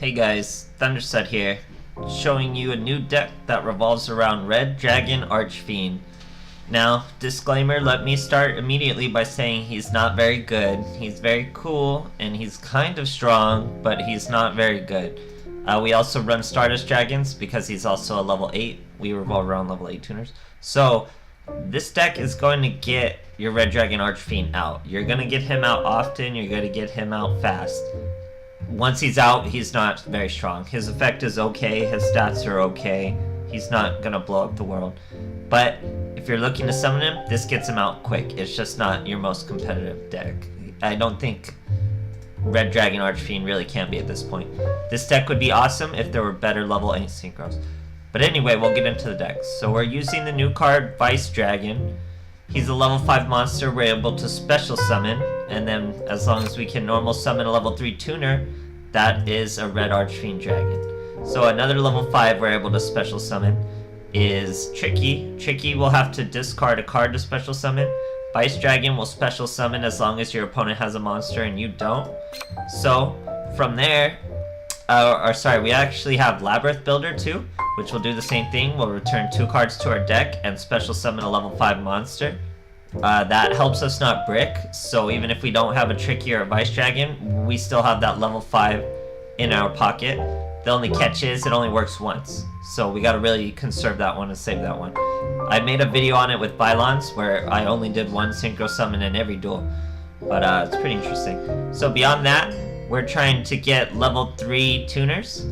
Hey guys, Thunderset here, showing you a new deck that revolves around Red Dragon Archfiend. Now, disclaimer, let me start immediately by saying he's not very good. He's very cool, and he's kind of strong, but he's not very good. We also run Stardust Dragons because he's also a level 8. We revolve around level 8 tuners. So, this deck is going to get your Red Dragon Archfiend out. You're going to get him out often, you're going to get him out fast. Once he's out, he's not very strong. His effect is okay, his stats are okay. He's not gonna blow up the world. But if you're looking to summon him, this gets him out quick. It's just not your most competitive deck. I don't think Red Dragon Archfiend really can be at this point. This deck would be awesome if there were better level 8 synchros. But anyway, we'll get into the decks. So we're using the new card, Vice Dragon. He's a level 5 monster we're able to special summon, and then as long as we can normal summon a level 3 tuner, that is a Red Archfiend Dragon. So another level 5 we're able to special summon is Tricky. Tricky will have to discard a card to special summon. Vice Dragon will special summon as long as your opponent has a monster and you don't. So from there, we actually have Labyrinth Builder too, which will do the same thing. We'll return 2 cards to our deck and special summon a level 5 monster. That helps us not brick, so even if we don't have a Tricky or a Vice Dragon, we still have that level 5 in our pocket. The only catch is it only works once, so we gotta really conserve that one and save that one. I made a video on it with Bylons where I only did 1 synchro summon in every duel, but it's pretty interesting. So beyond that, we're trying to get level 3 tuners.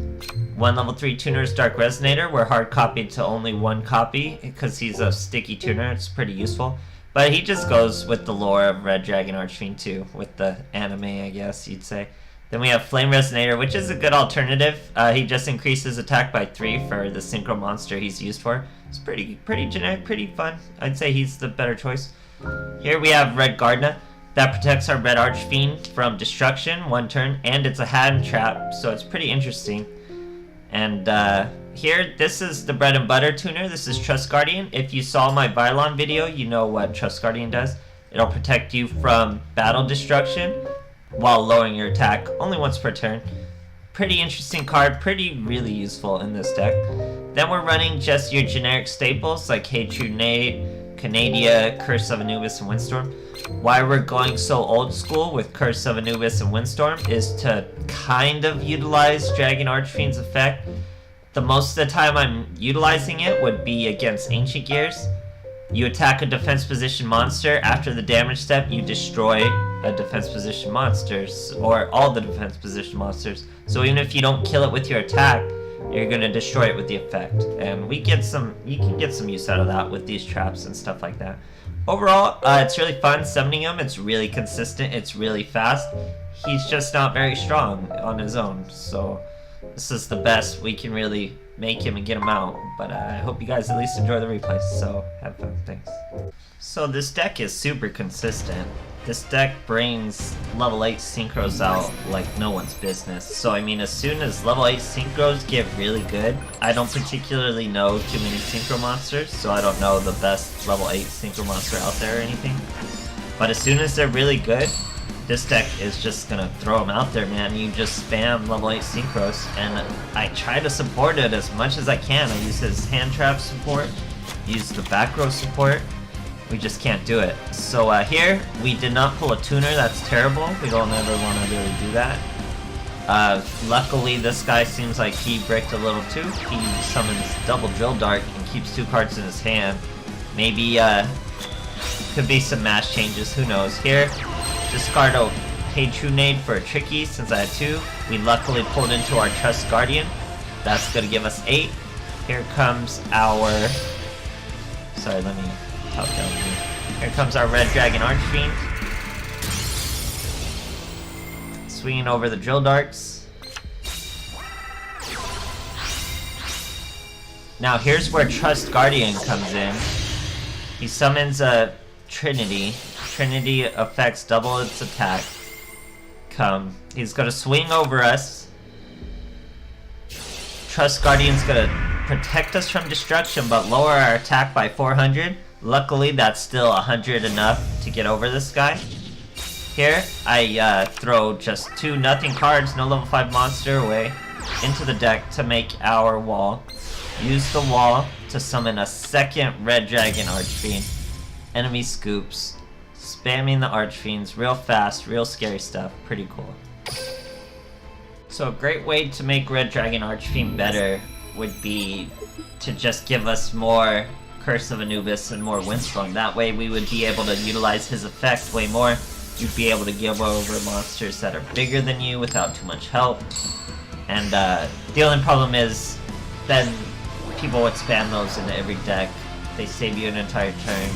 1 level 3 tuner's Dark Resonator. We're hard copied to only 1 copy because he's a sticky tuner. It's pretty useful. But he just goes with the lore of Red Dragon Archfiend too, with the anime, I guess you'd say. Then we have Flame Resonator, which is a good alternative. He just increases attack by 3 for the synchro monster he's used for. It's pretty generic, pretty fun. I'd say he's the better choice. Here we have Red Gardna. That protects our Red Archfiend from destruction 1 turn, and it's a hand trap, so it's pretty interesting. And here, this is the bread and butter tuner. This is Trust Guardian. If you saw my Vylon video, you know what Trust Guardian does. It'll protect you from battle destruction while lowering your attack only once per turn. Pretty interesting card, really useful in this deck. Then we're running just your generic staples like Hey True Nate, Canadia, Curse of Anubis, and Windstorm. Why we're going so old school with Curse of Anubis and Windstorm is to kind of utilize Dragon Archfiend's effect. The most of the time I'm utilizing it would be against Ancient Gears. You attack a defense position monster. After the damage step, you destroy a defense position monster, or all the defense position monsters. So even if you don't kill it with your attack, you're gonna destroy it with the effect. And you can get some use out of that with these traps and stuff like that. Overall, it's really fun summoning him. It's really consistent. It's really fast. He's just not very strong on his own. So this is the best we can really make him and get him out. But I hope you guys at least enjoy the replays. So have fun. Thanks. So this deck is super consistent. This deck brings level 8 synchros out like no one's business. So I mean, as soon as level 8 synchros get really good, I don't particularly know too many synchro monsters, so I don't know the best level 8 synchro monster out there or anything. But as soon as they're really good, this deck is just gonna throw them out there, man. You just spam level 8 synchros, and I try to support it as much as I can. I use his hand trap support, use the back row support. We just can't do it. So here, we did not pull a tuner. That's terrible. We don't ever want to really do that. Luckily, this guy seems like he bricked a little too. He summons double Drill Dart and keeps 2 cards in his hand. Maybe, could be some mash changes, who knows. Here, discard a Hey True Nade for a Tricky since I had 2. We luckily pulled into our Trust Guardian. That's gonna give us 8. Here comes our... Sorry, let me... top down here. Here comes our Red Dragon Archfiend. Swinging over the Drill Darts. Now here's where Trust Guardian comes in. He summons a Trinity. Trinity affects double its attack. He's gonna swing over us. Trust Guardian's gonna protect us from destruction but lower our attack by 400. Luckily, that's still 100 enough to get over this guy. Here, I throw just 2 nothing cards, no level 5 monster away. into the deck to make our wall. Use the wall to summon a second Red Dragon Archfiend. Enemy scoops. Spamming the Archfiends real fast, real scary stuff. Pretty cool. So a great way to make Red Dragon Archfiend better would be to just give us more Curse of Anubis and more Windstorm. That way we would be able to utilize his effect way more. You'd be able to give over monsters that are bigger than you without too much help. And the only problem is then people would spam those into every deck. They save you an entire turn.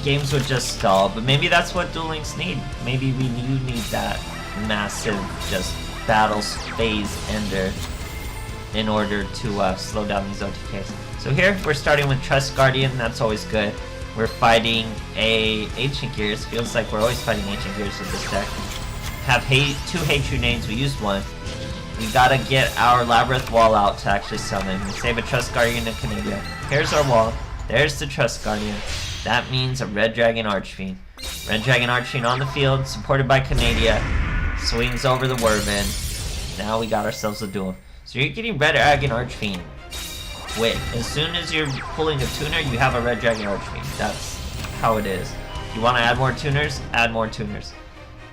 Games would just stall, but maybe that's what Duel Links need. Maybe you need that massive just battle phase ender in order to slow down these OTKs. So here we're starting with Trust Guardian. That's always good. We're fighting a Ancient Gears. Feels like we're always fighting Ancient Gears with this deck. Have two Hatred names. We used one. We gotta get our Labyrinth wall out to actually summon. We save a Trust Guardian in Canada. Here's our wall. There's the Trust Guardian. That means a Red Dragon Archfiend. Red Dragon Archfiend on the field, supported by Canada. Swings over the Werven. Now we got ourselves a duel. So you're getting Red Dragon Archfiend quick. As soon as you're pulling a tuner, you have a Red Dragon Archfiend. That's how it is. If you want to add more tuners, add more tuners.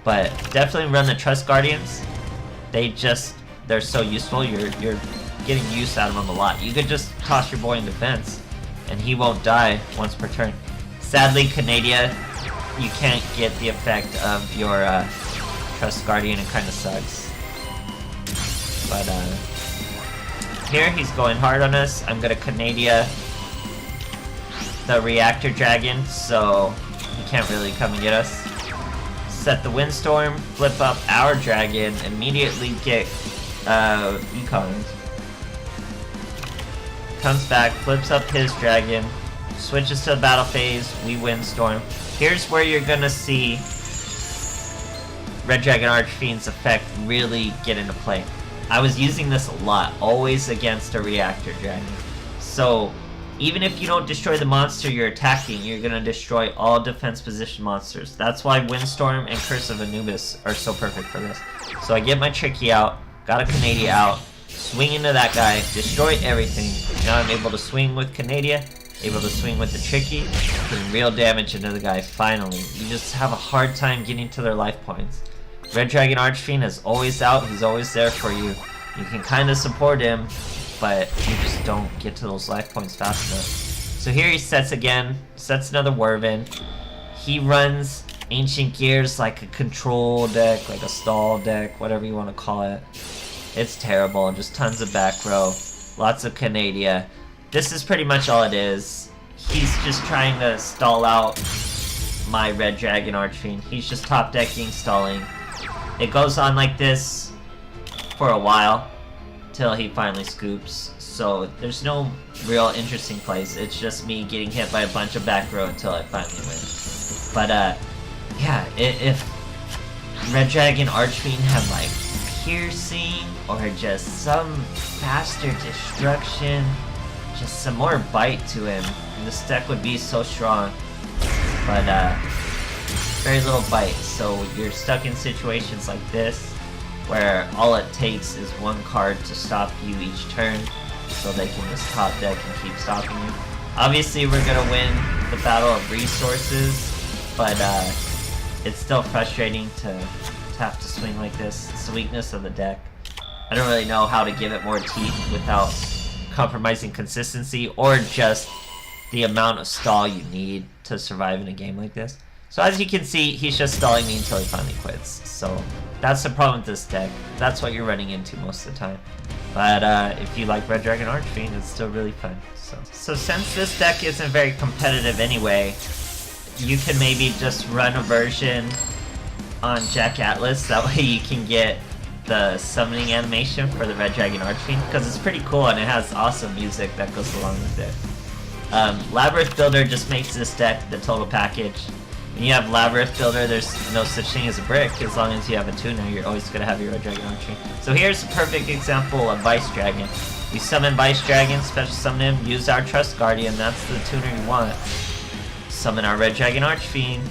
But definitely run the Trust Guardians. They're so useful. You're getting use out of them a lot. You could just toss your boy in defense, and he won't die once per turn. Sadly, Canada, you can't get the effect of your Trust Guardian. It kind of sucks. But here he's going hard on us. I'm gonna Canada the Reactor Dragon, so he can't really come and get us. Set the Windstorm, flip up our dragon, immediately get econs. Comes back, flips up his dragon, switches to the battle phase, we Windstorm. Here's where you're gonna see Red Dragon Archfiend's effect really get into play. I was using this a lot, always against a Reactor Dragon. So, even if you don't destroy the monster you're attacking, you're gonna destroy all defense position monsters. That's why Windstorm and Curse of Anubis are so perfect for this. So I get my Tricky out, got a Canada out, swing into that guy, destroy everything. Now I'm able to swing with Canada, able to swing with the Tricky, putting real damage into the guy finally. You just have a hard time getting to their life points. Red Dragon Archfiend is always out, he's always there for you. You can kind of support him, but you just don't get to those life points fast enough. So here he sets again, sets another Werven. He runs Ancient Gears like a control deck, like a stall deck, whatever you want to call it. It's terrible, just tons of back row, lots of Canada. This is pretty much all it is. He's just trying to stall out my Red Dragon Archfiend. He's just top decking, stalling. It goes on like this for a while, till he finally scoops. So there's no real interesting place. It's just me getting hit by a bunch of back row until I finally win. But yeah, if Red Dragon Archfiend had like piercing or just some faster destruction, just some more bite to him, this deck would be so strong. But very little bite, so you're stuck in situations like this where all it takes is one card to stop you each turn, so they can just top deck and keep stopping you. Obviously we're gonna win the battle of resources, but it's still frustrating to have to swing like this. It's the weakness of the deck. I don't really know how to give it more teeth without compromising consistency or just the amount of stall you need to survive in a game like this. So as you can see, he's just stalling me until he finally quits. So that's the problem with this deck. That's what you're running into most of the time. But if you like Red Dragon Archfiend, it's still really fun. So since this deck isn't very competitive anyway, you can maybe just run a version on Jack Atlas. That way you can get the summoning animation for the Red Dragon Archfiend, because it's pretty cool and it has awesome music that goes along with it. Labyrinth Builder just makes this deck the total package. When you have Labyrinth Builder, there's no such thing as a brick. As long as you have a tuner, you're always going to have your Red Dragon Archfiend. So here's a perfect example of Vice Dragon. We summon Vice Dragon, special summon him, use our Trust Guardian, that's the tuner you want. Summon our Red Dragon Archfiend.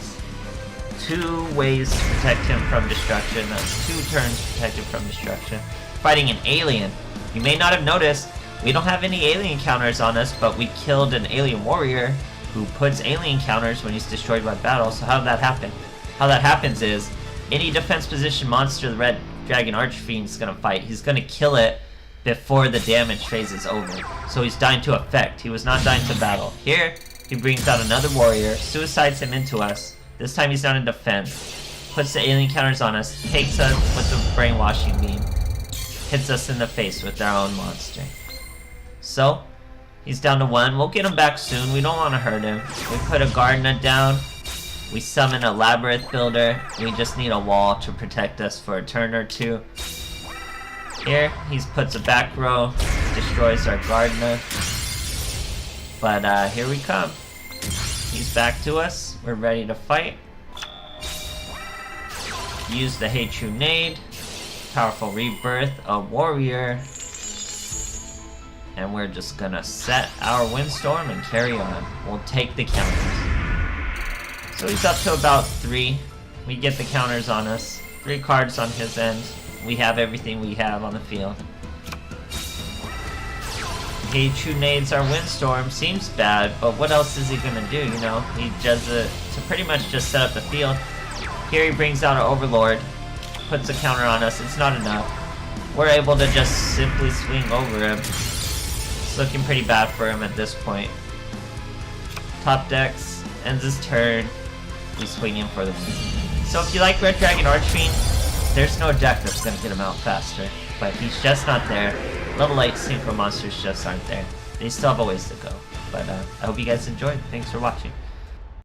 2 ways to protect him from destruction, that's 2 turns protected from destruction. fighting an alien. You may not have noticed, we don't have any alien counters on us, but we killed an alien warrior who puts alien counters when he's destroyed by battle. So how did that happen? How that happens is, any defense position monster the Red Dragon Archfiend is going to fight, he's going to kill it before the damage phase is over. So he's dying to effect. He was not dying to battle. Here, he brings out another warrior, suicides him into us. This time he's not in defense. Puts the alien counters on us, takes us with the brainwashing beam, hits us in the face with our own monster. So, he's down to 1. We'll get him back soon. We don't want to hurt him. We put a Gardener down. We summon a Labyrinth Builder. We just need a wall to protect us for a turn or 2. Here, he puts a back row, destroys our Gardener. But here we come. He's back to us. We're ready to fight. Use the Hey True Nade. Powerful Rebirth, a warrior. And we're just gonna set our Windstorm and carry on. We'll take the counters. So he's up to about 3. We get the counters on us. 3 cards on his end. We have everything we have on the field. He True Nades our Windstorm. Seems bad, but what else is he gonna do, you know? He does it to pretty much just set up the field. Here he brings out an Overlord. Puts a counter on us. It's not enough. We're able to just simply swing over him. It's looking pretty bad for him at this point. Top decks. Ends his turn. We swing him for the win. So if you like Red Dragon Archfiend, there's no deck that's going to get him out faster, but he's just not there. Level 8 synchro monsters just aren't there. They still have a ways to go. But I hope you guys enjoyed. Thanks for watching.